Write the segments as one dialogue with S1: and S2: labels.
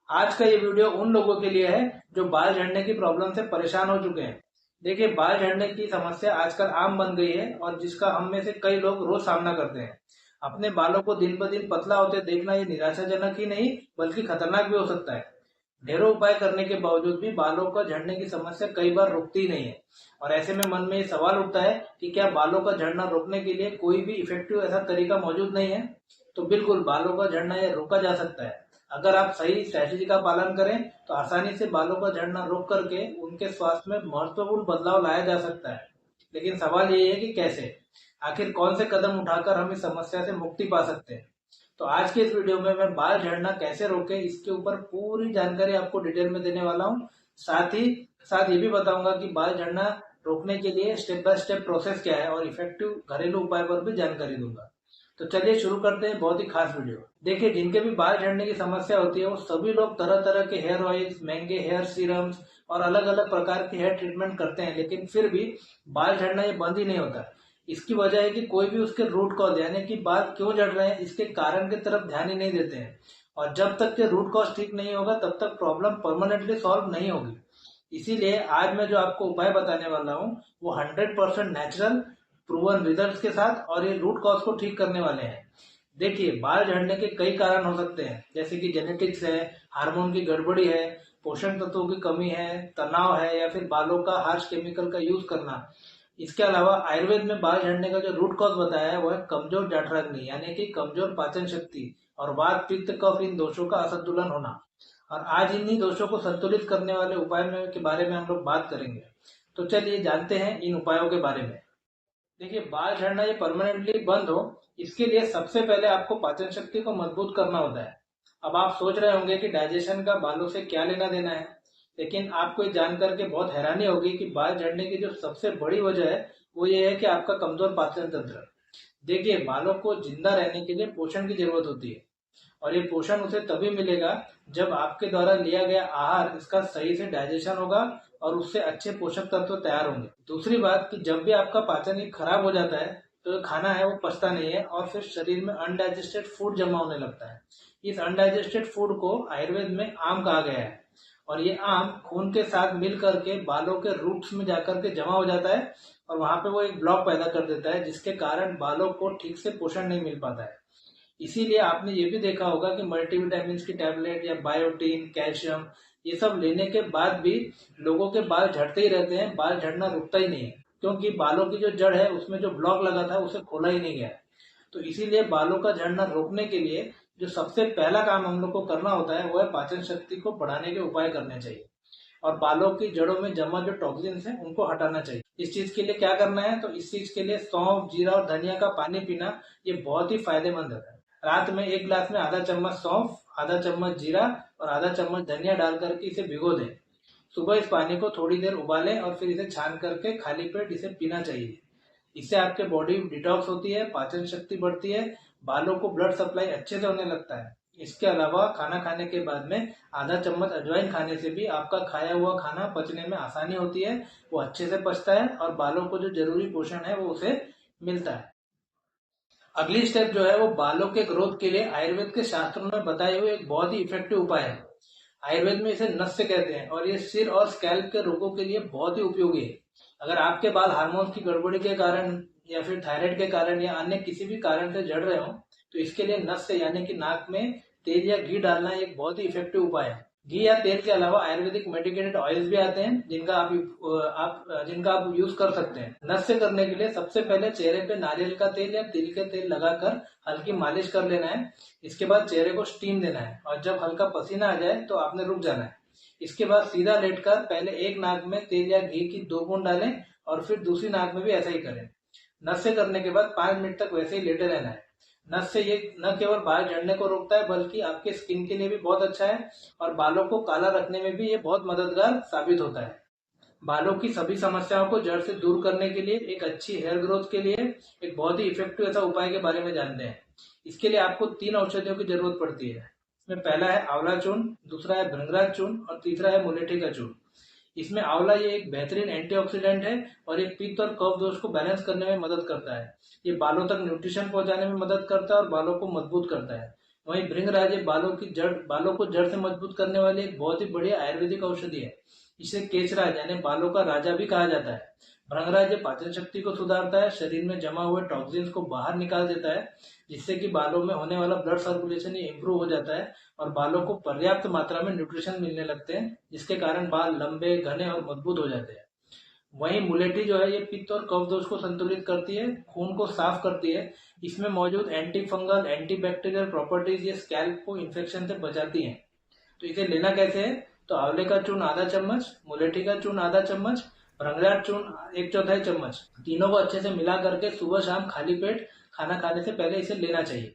S1: आज का ये वीडियो उन लोगों के लिए है जो बाल झड़ने की प्रॉब्लम से परेशान हो चुके हैं। देखिए, बाल झड़ने की समस्या आजकल आम बन गई है और जिसका हम में से कई लोग रोज सामना करते हैं। अपने बालों को दिन ब दिन पतला होते देखना ये निराशाजनक ही नहीं बल्कि खतरनाक भी हो सकता है। ढेरों उपाय करने के बावजूद भी बालों का झड़ने की समस्या कई बार रुकती ही नहीं है। और ऐसे में मन में ये सवाल उठता है कि क्या बालों का झड़ना रोकने के लिए कोई भी इफेक्टिव ऐसा तरीका मौजूद नहीं है। तो बिल्कुल, बालों का झड़ना ये रोका जा सकता है। अगर आप सही स्ट्रैटेजी का पालन करें तो आसानी से बालों का झड़ना रोक करके उनके स्वास्थ्य में महत्वपूर्ण बदलाव लाया जा सकता है। लेकिन सवाल ये है कि कैसे, आखिर कौन से कदम उठाकर हम इस समस्या से मुक्ति पा सकते हैं। तो आज के इस वीडियो में मैं बाल झड़ना कैसे रोके इसके ऊपर पूरी जानकारी आपको डिटेल में देने वाला हूँ। साथ ही साथ ये भी बताऊंगा कि बाल झड़ना रोकने के लिए स्टेप बाय स्टेप प्रोसेस क्या है और इफेक्टिव घरेलू उपाय पर भी जानकारी दूंगा। तो चलिए शुरू करते हैं बहुत ही खास वीडियो। देखिए, जिनके भी बाल झड़ने की समस्या होती है वो सभी लोग तरह तरह के हेयर ऑयल्स, महंगे हेयर सीरम्स और अलग अलग प्रकार के हेयर ट्रीटमेंट करते हैं, लेकिन फिर भी बाल झड़ना ये बंद ही नहीं होता। इसकी वजह है कि कोई भी उसके रूट कॉज यानी कि बाल क्यों झड़ रहे हैं इसके कारण की तरफ ध्यान ही नहीं देते हैं। और जब तक के रूट कॉज ठीक नहीं होगा तब तक प्रॉब्लम परमानेंटली सॉल्व नहीं होगी। इसीलिए आज मैं जो आपको उपाय बताने वाला हूँ वो 100% नेचुरल प्रूवन रिजल्ट्स के साथ और ये रूट कॉज को ठीक करने वाले हैं। देखिए, बाल झड़ने के कई कारण हो सकते हैं, जैसे कि जेनेटिक्स है, हार्मोन की गड़बड़ी है, पोषण तत्वों की कमी है, तनाव है या फिर बालों का हार्श केमिकल का यूज करना। इसके अलावा आयुर्वेद में बाल झड़ने का जो रूट कॉज बताया है वो है कमजोर जठराग्नि यानी कि कमजोर पाचन शक्ति और वात पित्त कफ इन दोषों का असंतुलन होना। और आज इन्हीं दोषों को संतुलित करने वाले उपाय के बारे में हम लोग बात करेंगे। तो चलिए जानते हैं इन उपायों के बारे में। देखिए, बाल झड़ना ये परमानेंटली बंद हो इसके लिए सबसे पहले आपको पाचन शक्ति को मजबूत करना होता है। अब आप सोच रहे होंगे कि डाइजेशन का बालों से क्या लेना देना है, लेकिन आपको ये जानकर के बहुत हैरानी होगी कि बाल झड़ने की जो सबसे बड़ी वजह है वो ये है कि आपका कमजोर पाचन तंत्र। देखिए, बालों को जिंदा रहने के लिए पोषण की जरूरत होती है और ये पोषण उसे तभी मिलेगा जब आपके द्वारा लिया गया आहार इसका सही से डाइजेशन होगा और उससे अच्छे पोषक तत्व तैयार होंगे। दूसरी बात कि जब भी आपका पाचन ये खराब हो जाता है तो जो खाना है वो पचता नहीं है और फिर शरीर में अनडाइजेस्टेड फूड जमा होने लगता है। इस अनडाइजेस्टेड फूड को आयुर्वेद में आम कहा गया है और ये आम खून के साथ मिल करके बालों के रूट्स में जाकर के जमा हो जाता है और वहां पे वो एक ब्लॉक पैदा कर देता है जिसके कारण बालों को ठीक से पोषण नहीं मिल पाता है। इसीलिए आपने ये भी देखा होगा कि मल्टीविटामिन की टैबलेट या बायोटीन, कैल्शियम ये सब लेने के बाद भी लोगों के बाल झड़ते ही रहते हैं, बाल झड़ना रुकता ही नहीं है, क्योंकि बालों की जो जड़ है उसमें जो ब्लॉक लगा था उसे खोला ही नहीं गया। तो इसीलिए बालों का झड़ना रोकने के लिए जो सबसे पहला काम हम लोग को करना होता है वो है पाचन शक्ति को बढ़ाने के उपाय करने चाहिए और बालों की जड़ों में जमा जो टॉक्सिन्स हैं उनको हटाना चाहिए। इस चीज के लिए क्या करना है, तो इस चीज के लिए सौंफ, जीरा और धनिया का पानी पीना ये बहुत ही फायदेमंद है। रात में एक गिलास में आधा चम्मच सौंफ, आधा चम्मच जीरा और आधा चम्मच धनिया डाल करके इसे भिगो दें। सुबह इस पानी को थोड़ी देर उबालें और फिर इसे छान करके खाली पेट इसे पीना चाहिए। इससे आपके बॉडी डिटॉक्स होती है, पाचन शक्ति बढ़ती है, बालों को ब्लड सप्लाई अच्छे से होने लगता है। इसके अलावा खाना खाने के बाद में आधा चम्मच अजवाइन खाने से भी आपका खाया हुआ खाना पचने में आसानी होती है, वो अच्छे से पचता है और बालों को जो जरूरी पोषण है वो उसे मिलता है। अगली स्टेप जो है वो बालों के ग्रोथ के लिए आयुर्वेद के शास्त्रों में बताए हुए एक बहुत ही इफेक्टिव उपाय है। आयुर्वेद में इसे नस्य कहते हैं और ये सिर और स्कैल्प के रोगों के लिए बहुत ही उपयोगी है। अगर आपके बाल हार्मोन की गड़बड़ी के कारण या फिर थायराइड के कारण या अन्य किसी भी कारण से झड़ रहे हो तो इसके लिए नस्य यानी कि नाक में तेल या घी डालना एक बहुत ही इफेक्टिव उपाय है। घी या तेल के अलावा आयुर्वेदिक मेडिकेटेड ऑयल्स भी आते हैं जिनका आप यूज कर सकते हैं। नस्य करने के लिए सबसे पहले चेहरे पे नारियल का तेल या तिल के तेल लगाकर हल्की मालिश कर लेना है। इसके बाद चेहरे को स्टीम देना है और जब हल्का पसीना आ जाए तो आपने रुक जाना है। इसके बाद सीधा लेटकर पहले एक नाक में तेल या घी की 2 बूंद डालें और फिर दूसरी नाक में भी ऐसा ही करें। नस्य करने के बाद 5 मिनट तक वैसे ही लेटे रहना है। नस्य ये न केवल बाल झड़ने को रोकता है बल्कि आपके स्किन के लिए भी बहुत अच्छा है और बालों को काला रखने में भी ये बहुत मददगार साबित होता है। बालों की सभी समस्याओं को जड़ से दूर करने के लिए एक अच्छी हेयर ग्रोथ के लिए एक बहुत ही इफेक्टिव ऐसा उपाय के बारे में जानते हैं। इसके लिए आपको 3 औषधियों की जरूरत पड़ती है। इसमें पहला है आंवला चूर्ण, दूसरा है भृंगराज चूर्ण और तीसरा है मुलेठी का चूर्ण। इसमें आंवला ये एक बेहतरीन एंटीऑक्सीडेंट है और ये पित्त और कफ दोष को बैलेंस करने में मदद करता है। ये बालों तक न्यूट्रिशन पहुंचाने में मदद करता है और बालों को मजबूत करता है। वहीं भृंगराज बालों को जड़ से मजबूत करने वाली एक बहुत ही बढ़िया आयुर्वेदिक औषधि है। इसे केशराज यानी बालों का राजा भी कहा जाता है। भृंगराज पाचन शक्ति को सुधारता है, शरीर में जमा हुए टॉक्सिन्स को बाहर निकाल देता है, जिससे कि बालों में होने वाला ब्लड सर्कुलेशन ये इम्प्रूव हो जाता है और बालों को पर्याप्त मात्रा में न्यूट्रिशन मिलने लगते हैं, जिसके कारण बाल लंबे, घने और मजबूत हो जाते हैं। वहीं मुलेठी जो है ये पित्त और कफ दोष को संतुलित करती है, खून को साफ करती है। इसमें मौजूद anti fungal, anti bacterial properties ये स्कैल्प को इन्फेक्शन से बचाती हैं। तो इसे लेना कैसे है? तो आंवले का चूर्ण आधा चम्मच, मुलेठी का चूर्ण आधा चम्मच, भृंगराज चूर्ण 1/4 चम्मच, तीनों को अच्छे से मिला करके सुबह शाम खाली पेट खाना खाने से पहले इसे लेना चाहिए।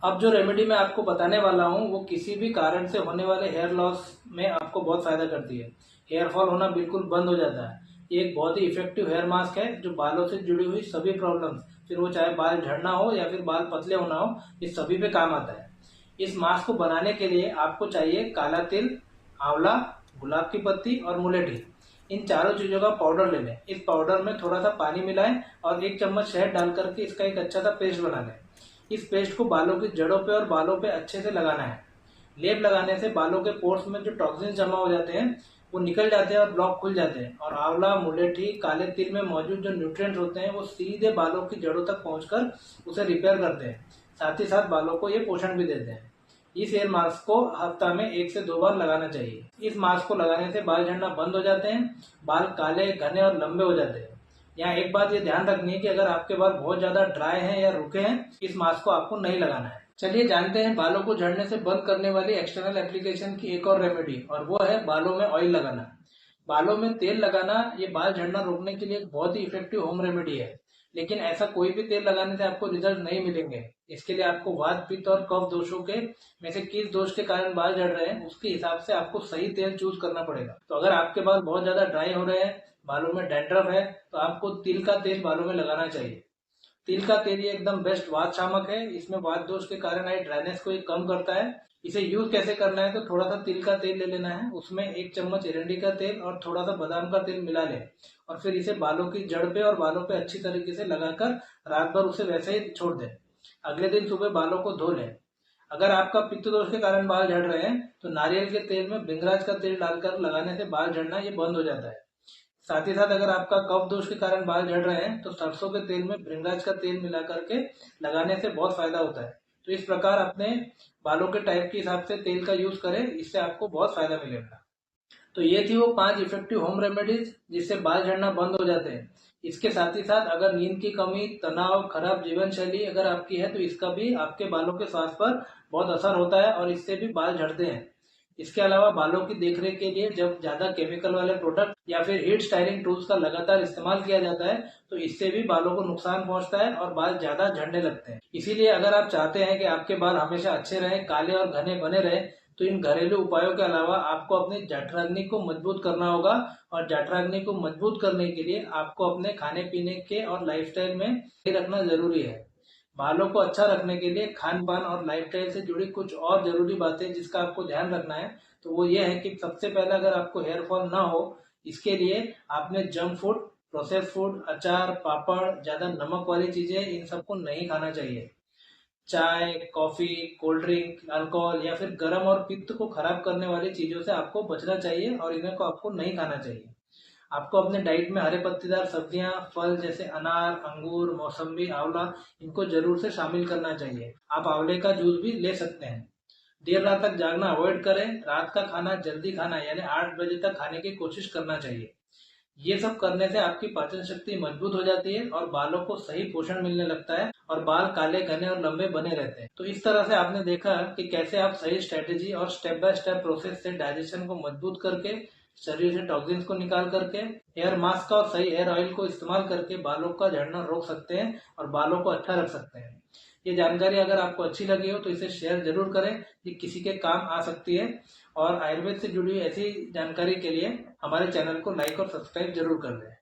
S1: अब जो रेमेडी मैं आपको बताने वाला हूँ वो किसी भी कारण से होने वाले हेयर लॉस में आपको बहुत फायदा करती है। हेयर फॉल होना बिल्कुल बंद हो जाता है। ये एक बहुत ही इफेक्टिव हेयर मास्क है जो बालों से जुड़ी हुई सभी प्रॉब्लम्स, फिर वो चाहे बाल झड़ना हो या फिर बाल पतले होना हो, इस सभी पे काम आता है। इस मास्क को बनाने के लिए आपको चाहिए काला तिल, आंवला, गुलाब की पत्ती और मुलेठी। इन चारों चीजों का पाउडर ले लें। इस पाउडर में थोड़ा सा पानी मिलाएं और 1 चम्मच शहद डाल करके इसका एक अच्छा सा पेस्ट बना लें। इस पेस्ट को बालों की जड़ों पे और बालों पे अच्छे से लगाना है। लेप लगाने से बालों के पोर्स में जो टॉक्सिन जमा हो जाते हैं वो निकल जाते हैं और ब्लॉक खुल जाते हैं, और आंवला, मुलेठी, काले तिल में मौजूद जो न्यूट्रिएंट्स होते हैं वो सीधे बालों की जड़ों तक पहुंचकर उसे रिपेयर करते हैं। साथ ही साथ बालों को ये पोषण भी देते हैं। इस हेयर मास्क को हफ्ता में 1 से 2 बार लगाना चाहिए। इस मास्क को लगाने से बाल झड़ना बंद हो जाते हैं, बाल काले, घने और लंबे हो जाते हैं। यहाँ एक बात ये ध्यान रखनी है कि अगर आपके बाल बहुत ज्यादा ड्राई हैं या रुके हैं, इस मास्क को आपको नहीं लगाना है। चलिए जानते हैं बालों को झड़ने से बंद करने वाली एक्सटर्नल एप्लीकेशन की एक और रेमेडी, और वो है बालों में ऑयल लगाना। बालों में तेल लगाना ये बाल झड़ना रोकने के लिए एक बहुत ही इफेक्टिव होम रेमेडी है, लेकिन ऐसा कोई भी तेल लगाने से आपको रिजल्ट नहीं मिलेंगे। इसके लिए आपको वात, पित्त और कफ दोषों के में से किस दोष के कारण बाल झड़ रहे हैं उसके हिसाब से आपको सही तेल चूज करना पड़ेगा। तो अगर आपके बाल बहुत ज्यादा ड्राई हो रहे हैं, बालों में डैंड्रफ है, तो आपको तिल का तेल बालों में लगाना चाहिए। तिल का तेल ये एकदम बेस्ट वात शामक है। इसमें वात दोष के कारण आई ड्राइनेस को ये कम करता है। इसे यूज कैसे करना है? तो थोड़ा सा तिल का तेल ले लेना है, उसमें 1 चम्मच एरंडी का तेल और थोड़ा सा बादाम का तेल मिला लें, और फिर इसे बालों की जड़ पे और बालों पे अच्छी तरीके से लगाकर रात भर उसे वैसे ही छोड़ दें। अगले दिन सुबह बालों को धो लें। अगर आपका पित्त दोष के कारण बाल झड़ रहे हैं तो नारियल के तेल में भृंगराज का तेल डालकर लगाने से बाल झड़ना ये बंद हो जाता है। साथ ही साथ अगर आपका कफ दोष के कारण बाल झड़ रहे हैं तो सरसों के तेल में भृंगराज का तेल मिला करके लगाने से बहुत फायदा होता है। तो इस प्रकार अपने बालों के टाइप के हिसाब से तेल का यूज करें, इससे आपको बहुत फायदा मिलेगा। तो ये थी वो 5 इफेक्टिव होम रेमेडीज जिससे बाल झड़ना बंद हो जाते हैं। इसके साथ ही साथ अगर नींद की कमी, तनाव, खराब जीवन शैली अगर आपकी है तो इसका भी आपके बालों के स्वास्थ्य पर बहुत असर होता है और इससे भी बाल झड़ते हैं। इसके अलावा बालों की देखरेख के लिए जब ज्यादा केमिकल वाले प्रोडक्ट या फिर हीट स्टाइलिंग टूल्स का लगातार इस्तेमाल किया जाता है तो इससे भी बालों को नुकसान पहुंचता है और बाल ज्यादा झड़ने लगते हैं। इसीलिए अगर आप चाहते हैं कि आपके बाल हमेशा अच्छे रहें, काले और घने बने रहे, तो इन घरेलू उपायों के अलावा आपको अपनी जठराग्नि को मजबूत करना होगा, और जठराग्नि को मजबूत करने के लिए आपको अपने खाने पीने के और लाइफस्टाइल में रखना जरूरी है। बालों को अच्छा रखने के लिए खान पान और लाइफस्टाइल से जुड़ी कुछ और जरूरी बातें जिसका आपको ध्यान रखना है, तो वो ये है कि सबसे पहले अगर आपको हेयर फॉल ना हो इसके लिए आपने जंक फूड, प्रोसेस फूड, अचार, पापड़, ज्यादा नमक वाली चीजें इन सबको नहीं खाना चाहिए। चाय, कॉफी, कोल्ड ड्रिंक, अल्कोहल या फिर गर्म और पित्त को खराब करने वाली चीजों से आपको बचना चाहिए और इन्हें को आपको नहीं खाना चाहिए। आपको अपने डाइट में हरे पत्तेदार सब्जियां, फल जैसे अनार, अंगूर, मौसम्बी, आंवला इनको जरूर से शामिल करना चाहिए। आप आंवले का जूस भी ले सकते हैं। देर रात तक जागना अवॉइड करें। रात का खाना जल्दी खाना यानी 8 बजे तक खाने की कोशिश करना चाहिए। ये सब करने से आपकी पाचन शक्ति मजबूत हो जाती है और बालों को सही पोषण मिलने लगता है और बाल काले, घने और लंबे बने रहते हैं। तो इस तरह से आपने देखा कि कैसे आप सही स्ट्रेटेजी और स्टेप बाय स्टेप प्रोसेस से डाइजेशन को मजबूत करके, शरीर से टॉक्सिन्स को निकाल करके, हेयर मास्क का और सही हेयर ऑयल को इस्तेमाल करके बालों का झड़ना रोक सकते हैं और बालों को अच्छा रख सकते हैं। ये जानकारी अगर आपको अच्छी लगी हो तो इसे शेयर जरूर करें, ये किसी के काम आ सकती है। और आयुर्वेद से जुड़ी हुई ऐसी जानकारी के लिए हमारे चैनल को लाइक और सब्सक्राइब जरूर कर लें।